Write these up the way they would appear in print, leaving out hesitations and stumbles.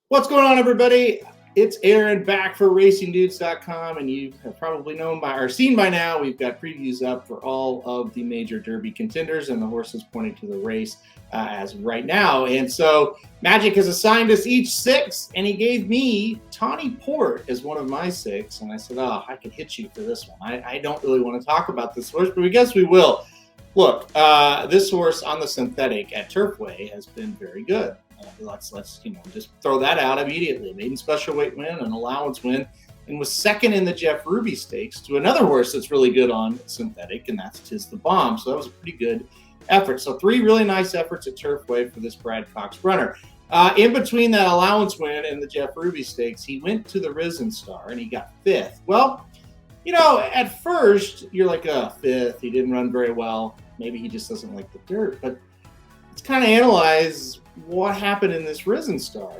What's going on, everybody? It's Aaron back for RacingDudes.com, and you have probably known by or seen by now, we've got previews up for all of the major Derby contenders and the horses pointing to the race as of right now. And so Magic has assigned us each 6, and he gave me Tawny Port as one of my 6. And I said, oh, I could hit you for this one. I don't really want to talk about this horse, but I guess we will. Look, this horse on the synthetic at Turfway has been very good. Let's just throw that out immediately. Maiden special weight win, an allowance win, and was second in the Jeff Ruby Stakes to another horse that's really good on synthetic, and that's Tis the Bomb. So that was a pretty good effort. So 3 really nice efforts at Turfway for this Brad Cox runner. In between that allowance win and the Jeff Ruby Stakes, he went to the Risen Star and he got 5th. Well, at first you're like, 5th. He didn't run very well. Maybe he just doesn't like the dirt. But let's kind of analyze what happened in this Risen Star.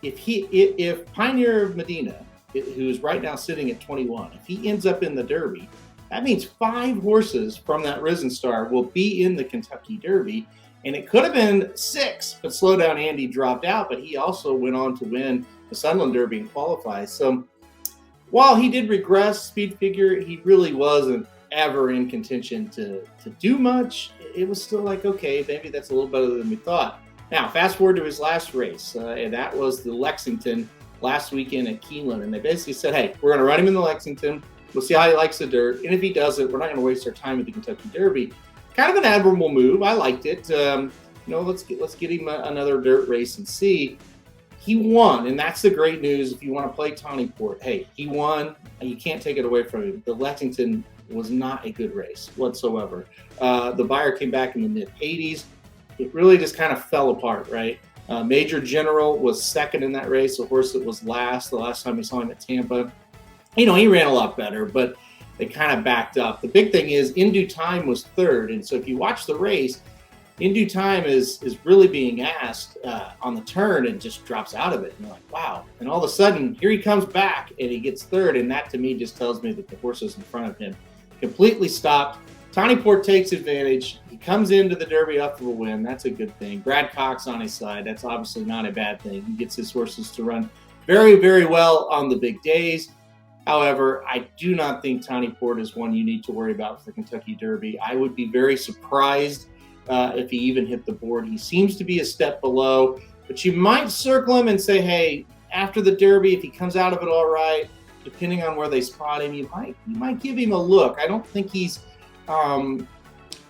If Pioneer of Medina, who's right now sitting at 21, if he ends up in the Derby, that means 5 horses from that Risen Star will be in the Kentucky Derby. And it could have been 6, but Slow Down Andy dropped out, but he also went on to win the Sunland Derby and qualify. So while he did regress speed figure, he really wasn't ever in contention to do much. It was still like, okay, maybe that's a little better than we thought. Now, fast forward to his last race, and that was the Lexington last weekend at Keeneland. And they basically said, hey, we're going to run him in the Lexington. We'll see how he likes the dirt. And if he does it, we're not going to waste our time at the Kentucky Derby. Kind of an admirable move. I liked it. Let's get him another dirt race and see. He won, and that's the great news if you want to play Tawny Port. Hey, he won. You can't take it away from him. The Lexington was not a good race whatsoever. The buyer came back in the mid-80s. It really just kind of fell apart, right? Major General was second in that race, a horse that was last the last time we saw him at Tampa. He ran a lot better, but they kind of backed up. The big thing is In Due Time was third, and so if you watch the race, In Due Time is really being asked on the turn and just drops out of it. And you're like, wow. And all of a sudden, here he comes back, and he gets third, and that to me just tells me that the horses in front of him completely stopped. Tawny Port takes advantage. He comes into the Derby up for a win. That's a good thing. Brad Cox on his side. That's obviously not a bad thing. He gets his horses to run very, very well on the big days. However, I do not think Tawny Port is one you need to worry about for the Kentucky Derby. I would be very surprised if he even hit the board. He seems to be a step below, but you might circle him and say, hey, after the Derby, if he comes out of it all right, depending on where they spot him, you might give him a look. I don't think he's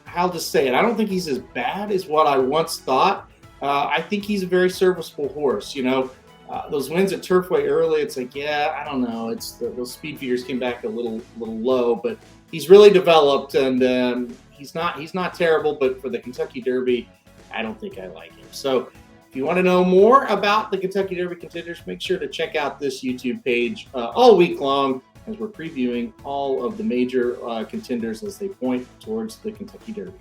how to say it. I don't think he's as bad as what I once thought. I think he's a very serviceable horse. Those wins at Turfway early, it's like, I don't know. It's those speed figures came back a little low, but he's really developed, and he's not terrible. But for the Kentucky Derby, I don't think I like him. So if you want to know more about the Kentucky Derby contenders, make sure to check out this YouTube page all week long, as we're previewing all of the major contenders as they point towards the Kentucky Derby.